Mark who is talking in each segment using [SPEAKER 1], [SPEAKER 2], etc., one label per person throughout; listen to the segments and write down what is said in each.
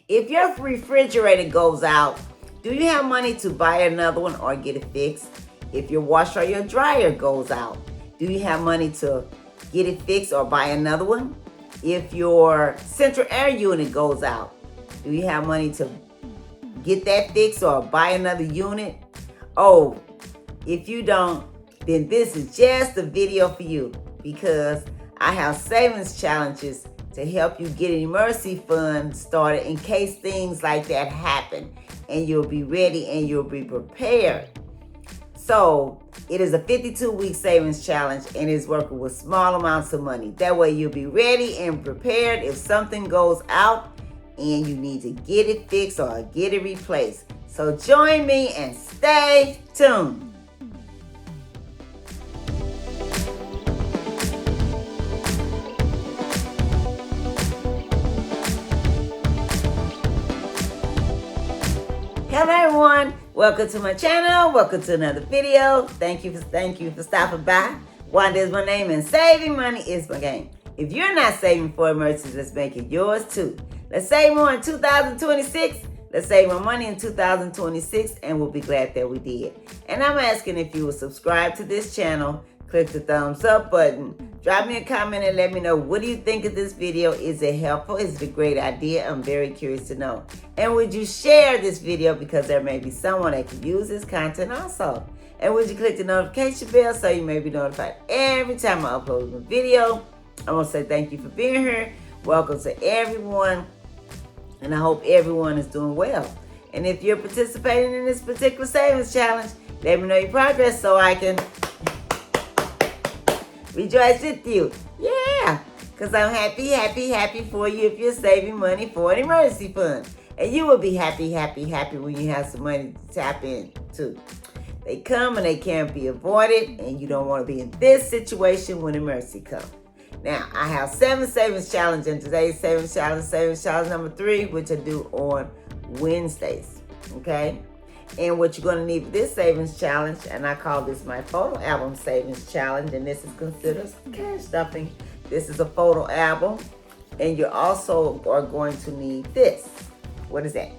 [SPEAKER 1] If your refrigerator goes out, do you have money to buy another one or get it fixed? If your washer or your dryer goes out, do you have money to get it fixed or buy another one? If your central air unit goes out, do you have money to get that fixed or buy another unit? Oh, if you don't, then this is just the video for you, because I have savings challenges to help you get an emergency fund started in case things like that happen, and you'll be ready and you'll be prepared. So it is a 52-week savings challenge, and it's working with small amounts of money. That way you'll be ready and prepared if something goes out and you need to get it fixed or get it replaced. So join me and stay tuned. Hello everyone, welcome to my channel, welcome to another video. Thank you for stopping by. Wanda is my name and saving money is my game. If you're not saving for emergencies, let's make it yours too. Let's save more in 2026. Let's save more money in 2026, and we'll be glad that we did. And I'm asking if you will subscribe to this channel, click the thumbs up button, drop me a comment and let me know, what do you think of this video? Is it helpful? Is it a great idea? I'm very curious to know. And would you share this video, because there may be someone that could use this content also? And would you click the notification bell so you may be notified every time I upload a video? I want to say thank you for being here. Welcome to everyone. And I hope everyone is doing well. And if you're participating in this particular savings challenge, let me know your progress so I can rejoice with you. Yeah, because I'm happy for you if you're saving money for an emergency fund. And you will be happy when you have some money to tap into. They come and they can't be avoided, and you don't want to be in this situation when emergency comes. Now, I have 7 savings challenges, and today's savings challenge number 3, which I do on Wednesdays, okay? And what you're going to need for this savings challenge, and I call this my photo album savings challenge, and this is considered cash stuffing. This is a photo album, and you also are going to need this. What is that?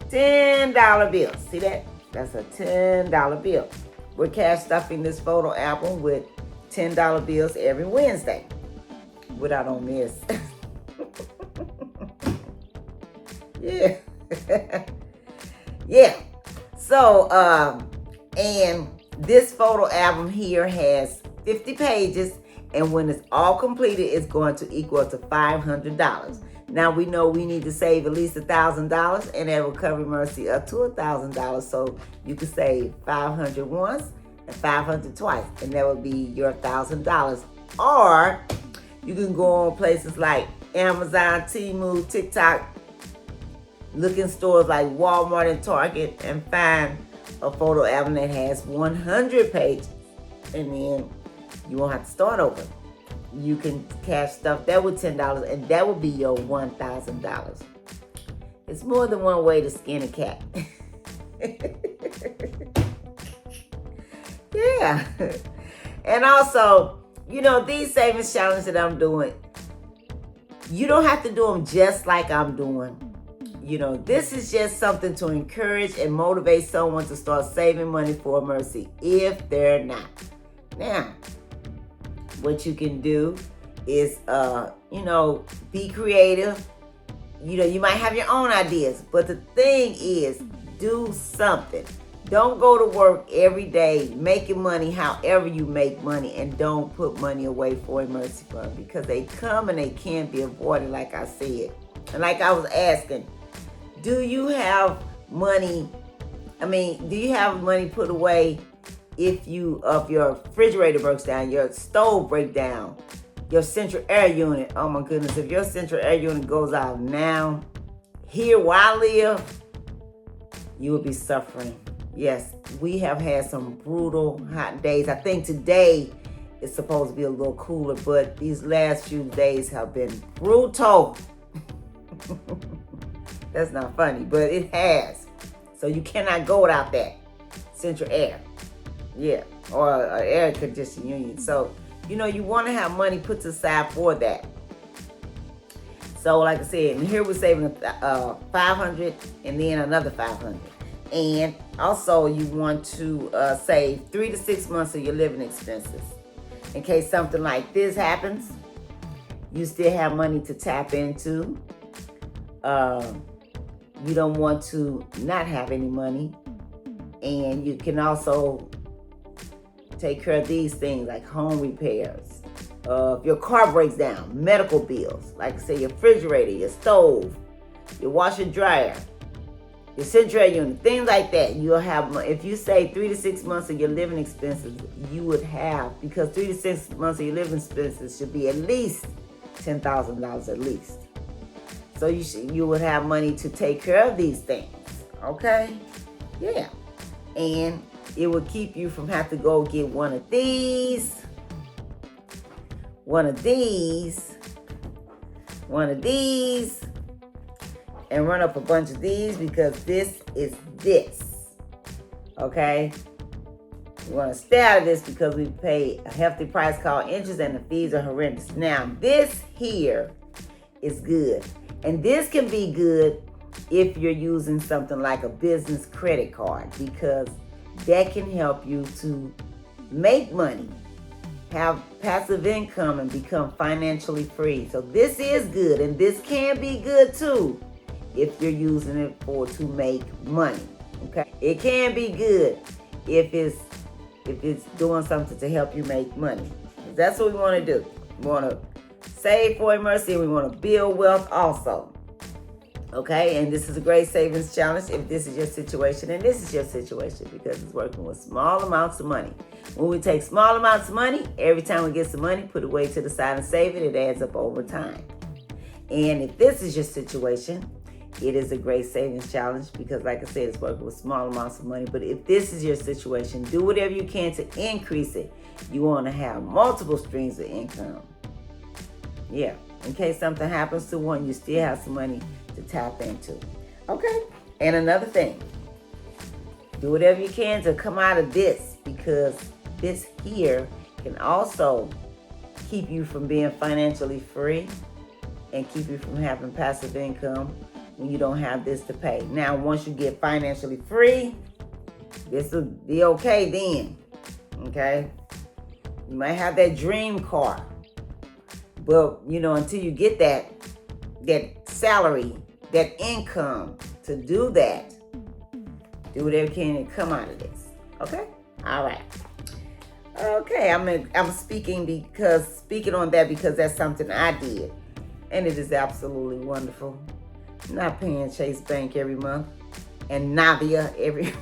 [SPEAKER 1] $10 bill. See that? That's a $10 bill. We're cash stuffing this photo album with $10 bills every Wednesday. Without on miss. Yeah. Yeah. So, and this photo album here has 50 pages, and when it's all completed, it's going to equal to $500. Now, we know we need to save at least $1,000, and that will cover emergency up to $1,000. So you can save $500 once and $500 twice, and that would be your $1,000. Or you can go on places like Amazon, Temu, TikTok, look in stores like Walmart and Target, and find a photo album that has 100 pages. And then you won't have to start over. You can cash stuff that with $10, and that would be your $1,000. It's more than one way to skin a cat. Yeah. And also, you know, these savings challenges that I'm doing, you don't have to do them just like I'm doing. You know, this is just something to encourage and motivate someone to start saving money for emergency if they're not. Now, what you can do is, you know, be creative. You know, you might have your own ideas, but the thing is, do something. Don't go to work every day making money however you make money, and don't put money away for emergency fund, because they come and they can't be avoided, like I said. And like I was asking, do you have money? Do you have money put away if your refrigerator breaks down, your stove breaks down, your central air unit? Oh my goodness, if your central air unit goes out now, here where I live, you will be suffering. Yes, we have had some brutal hot days. I think today is supposed to be a little cooler, but these last few days have been brutal. That's not funny, but it has. So you cannot go without that central air. Yeah, or air conditioning unit. So, you know, you want to have money put aside for that. So like I said, and here we're saving $500 and then another $500. And also you want to save 3 to 6 months of your living expenses. In case something like this happens, you still have money to tap into. You don't want to not have any money. And you can also take care of these things like home repairs. If your car breaks down, medical bills, like I say, your refrigerator, your stove, your washer dryer, your central unit, things like that. You'll have, if you save 3 to 6 months of your living expenses, you would have, because 3 to 6 months of your living expenses should be at least $10,000 at least. So you would have money to take care of these things, okay? Yeah. And it would keep you from having to go get one of these, and run up a bunch of these, because this is this, okay? You want to stay out of this because we pay a hefty price called interest and the fees are horrendous. Now, this here is good. And this can be good if you're using something like a business credit card, because that can help you to make money, have passive income, and become financially free. So this is good, and this can be good too if you're using it to make money. Okay, it can be good if it's doing something to help you make money. That's what we want to do. We want to save for emergency, and we want to build wealth also. Okay, and this is a great savings challenge if this is your situation, and this is your situation because it's working with small amounts of money. When we take small amounts of money, every time we get some money, put it away to the side and save it, it adds up over time. And if this is your situation, it is a great savings challenge because, like I said, it's working with small amounts of money. But if this is your situation, do whatever you can to increase it. You want to have multiple streams of income. Yeah, in case something happens to one, you still have some money to tap into. Okay, and another thing, do whatever you can to come out of this, because this here can also keep you from being financially free and keep you from having passive income when you don't have this to pay. Now, once you get financially free, this will be okay then. Okay, you might have that dream car, but until you get that salary, that income to do that, do whatever you can to come out of this. Okay, all right. Okay, I'm speaking on that because that's something I did, and it is absolutely wonderful. Not paying Chase Bank every month and Navia every.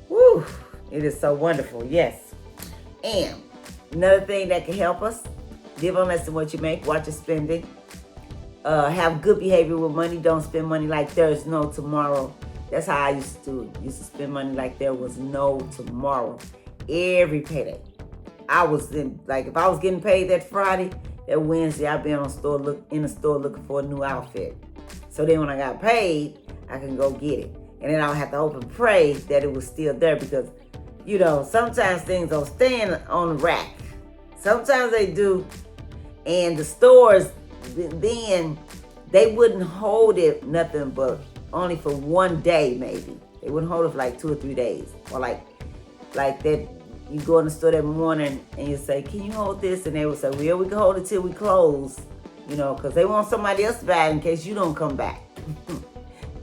[SPEAKER 1] Woo! It is so wonderful. Yes. And another thing that can help us: live on less than what you make. Watch your spending. Have good behavior with money. Don't spend money like there's no tomorrow. That's how I used to do it. Used to spend money like there was no tomorrow. Every payday. I was if I was getting paid that Friday, that Wednesday, I'd be in the store looking for a new outfit. So then when I got paid, I can go get it. And then I would have to hope and pray that it was still there because, sometimes things don't stay on the rack. Sometimes they do. And the stores, then they wouldn't hold it nothing but only for one day maybe. They wouldn't hold it for like 2 or 3 days. Or like that, you go in the store that morning and you say, can you hold this? And they would say, well, we can hold it till we close, because they want somebody else to buy it in case you don't come back.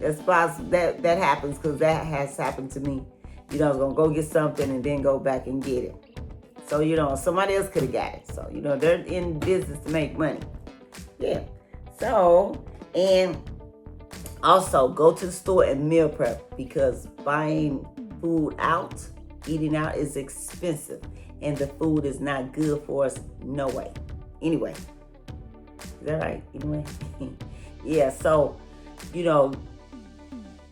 [SPEAKER 1] That's possible. That happens because that has happened to me. I was going to go get something and then go back and get it. So, somebody else could have got it. So, they're in business to make money. Yeah. So, and also go to the store and meal prep because buying food out, eating out is expensive and the food is not good for us. No way. Anyway. Is that right? Anyway. Yeah. So,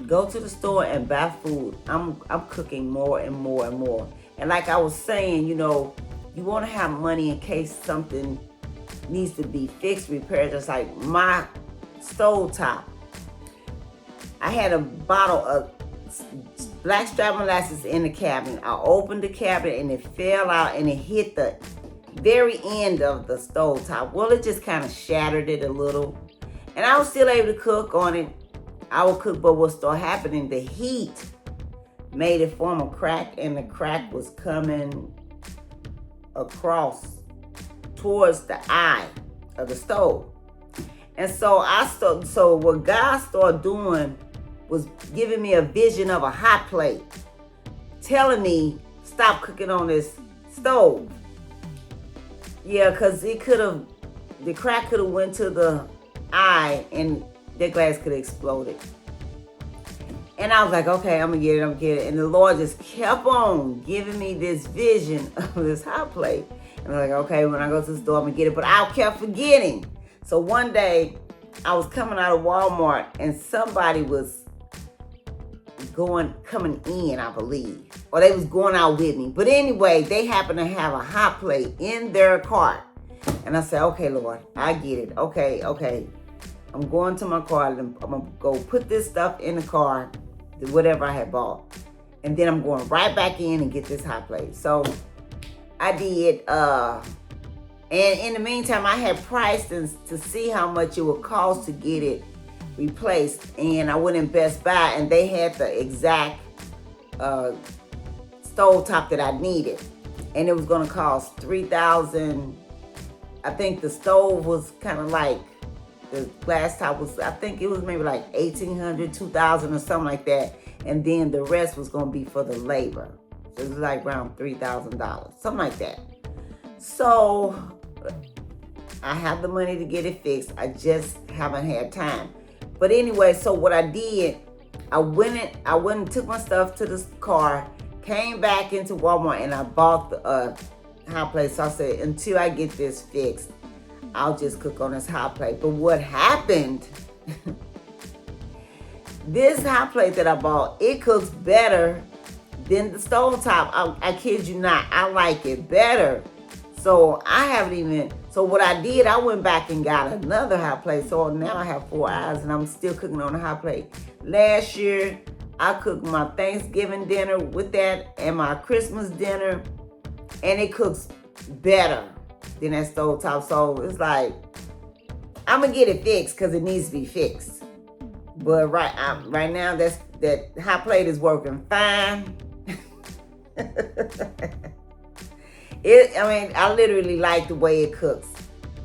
[SPEAKER 1] go to the store and buy food. I'm cooking more and more and more. And like I was saying, you want to have money in case something needs to be fixed, repaired. Just like my stove top. I had a bottle of black strap molasses in the cabinet. I opened the cabinet and it fell out and it hit the very end of the stove top. Well, it just kind of shattered it a little. And I was still able to cook on it. I would cook, but what started happening, the heat made it form a crack, and the crack was coming across towards the eye of the stove. And so so what God started doing was giving me a vision of a hot plate, telling me stop cooking on this stove. Yeah, because the crack could have went to the eye and the glass could have exploded. And I was like, okay, I'm gonna get it. And the Lord just kept on giving me this vision of this hot plate. And I was like, okay, when I go to the store, I'm gonna get it. But I kept forgetting. So one day, I was coming out of Walmart and somebody was coming in, I believe. Or they was going out with me. But anyway, they happened to have a hot plate in their cart. And I said, okay, Lord, I get it. Okay. I'm going to my car. I'm going to go put this stuff in the car, whatever I had bought. And then I'm going right back in and get this hot plate. So I did. And in the meantime, I had priced to see how much it would cost to get it replaced. And I went in Best Buy and they had the exact stove top that I needed. And it was going to cost $3,000. I think the stove was kind of like, the glass top was, I think it was maybe like $1,800, $2,000 or something like that. And then the rest was going to be for the labor. So it was like around $3,000, something like that. So I have the money to get it fixed. I just haven't had time. But anyway, so what I did, I went and took my stuff to the car, came back into Walmart, and I bought the hot plate. So I said, until I get this fixed, I'll just cook on this hot plate. But what happened, this hot plate that I bought, it cooks better than the stove top. I kid you not, I like it better. So so what I did, I went back and got another hot plate. So now I have 4 eyes and I'm still cooking on the hot plate. Last year, I cooked my Thanksgiving dinner with that and my Christmas dinner, and it cooks better than that stove top. So it's like, I'm gonna get it fixed because it needs to be fixed. But right now, that hot plate is working fine. I literally like the way it cooks.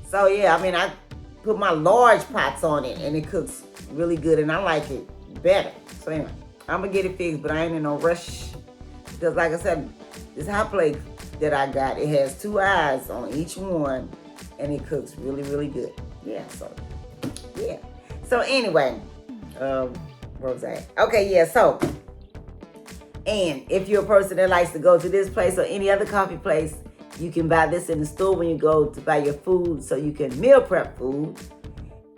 [SPEAKER 1] So yeah, I put my large pots on it and it cooks really good and I like it better. So anyway, I'm gonna get it fixed, but I ain't in no rush. Because like I said, this hot plate that I got, it has 2 eyes on each one and it cooks really, really good. Yeah, so anyway, where was I? Okay, yeah, so, and if you're a person that likes to go to this place or any other coffee place, you can buy this in the store when you go to buy your food, so you can meal prep food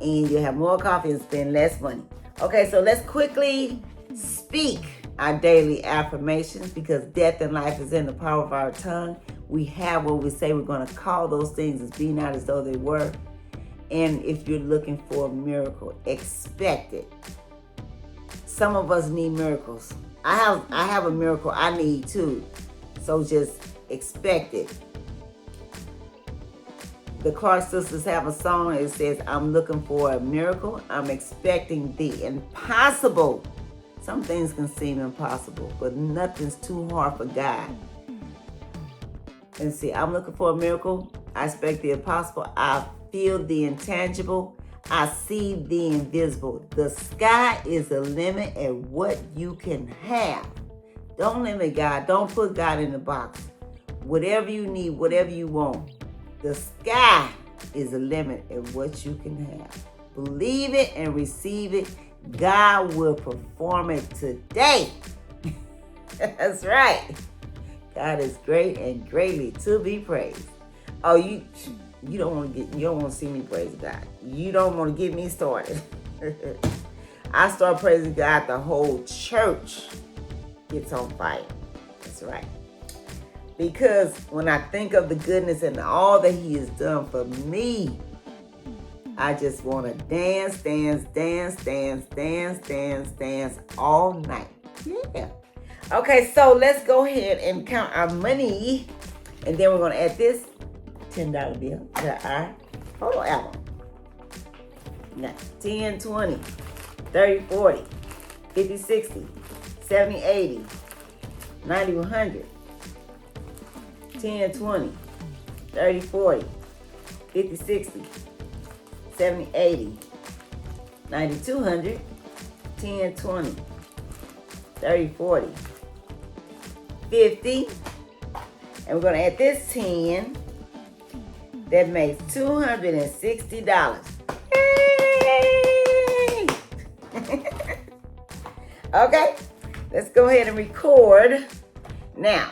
[SPEAKER 1] and you'll have more coffee and spend less money. Okay, so let's quickly speak our daily affirmations, because death and life is in the power of our tongue. We have what we say. We're going to call those things as being not as though they were. And if you're looking for a miracle, expect it. Some of us need miracles. I have a miracle I need too. So just expect it. The Clark sisters have a song. It says, I'm looking for a miracle. I'm expecting the impossible. Some things can seem impossible, but nothing's too hard for God. And see, I'm looking for a miracle. I expect the impossible. I feel the intangible. I see the invisible. The sky is the limit at what you can have. Don't limit God. Don't put God in the box. Whatever you need, whatever you want, the sky is the limit at what you can have. Believe it and receive it. God will perform it today. That's right. God is great and greatly to be praised. Oh, you don't want to see me praise God. You don't want to get me started. I start praising God, the whole church gets on fire. That's right. Because when I think of the goodness and all that He has done for me, I just want to dance all night. Yeah. Okay, so let's go ahead and count our money. And then we're going to add this $10 bill. Got our photo album. Got 10, 20, 30, 40, 50, 60, 70, 80, 90, 100, 10, 20, 30, 40, 50, 60, 70, 80, 90, 200, 10, 20, 30, 40, 50. And we're going to add this 10. That makes $260. Yay! Okay, let's go ahead and record. Now,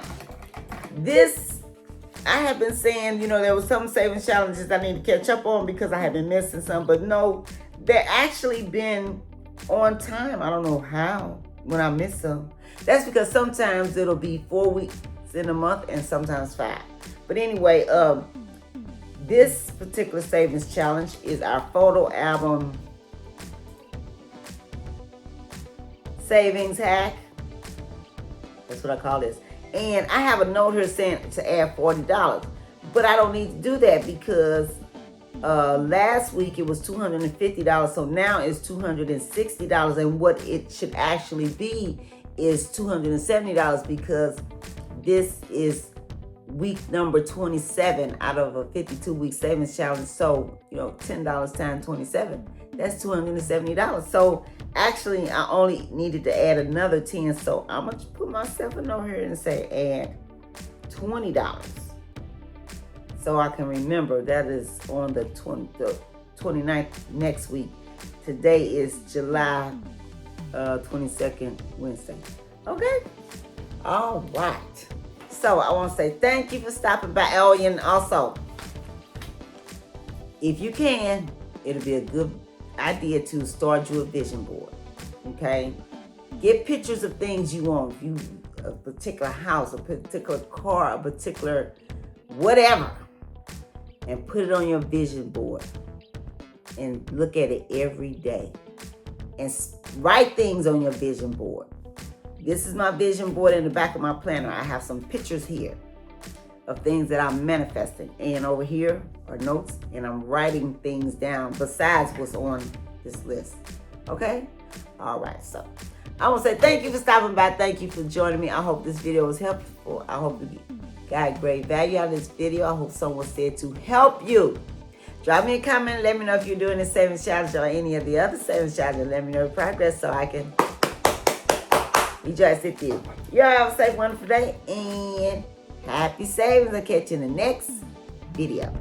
[SPEAKER 1] this, I have been saying, you know, there was some savings challenges I need to catch up on because I have been missing some, but no, they're actually been on time. I don't know how when I miss some. That's because sometimes it'll be 4 weeks in a month and sometimes 5. But anyway, this particular savings challenge is our photo album savings hack. That's what I call this. And I have a note here saying to add $40, but I don't need to do that because last week it was $250, so now it's $260, and what it should actually be is $270 because this is week number 27 out of a 52-week savings challenge. So, you know, $10 times 27, that's $270. So actually I only needed to add another 10. So I'm gonna put myself a note here and say add $20. So I can remember that is on the 29th next week. Today is July 22nd, Wednesday. Okay? All right. So I want to say thank you for stopping by. Oh, and also, if you can, it'll be a good idea to start you a vision board. Okay? Get pictures of things you want. If you, a particular house, a particular car, a particular whatever, and put it on your vision board and look at it every day and write things on your vision board. This is my vision board in the back of my planner. I have some pictures here of things that I'm manifesting. And over here are notes, and I'm writing things down besides what's on this list. Okay? All right, so I want to say thank you for stopping by. Thank you for joining me. I hope this video was helpful. I hope you got great value out of this video. I hope someone said to help you. Drop me a comment. Let me know if you're doing the savings challenge or any of the other savings challenges. Let me know your progress so I can rejoice with you. You all have a safe, wonderful day, and happy savings. I'll catch you in the next video.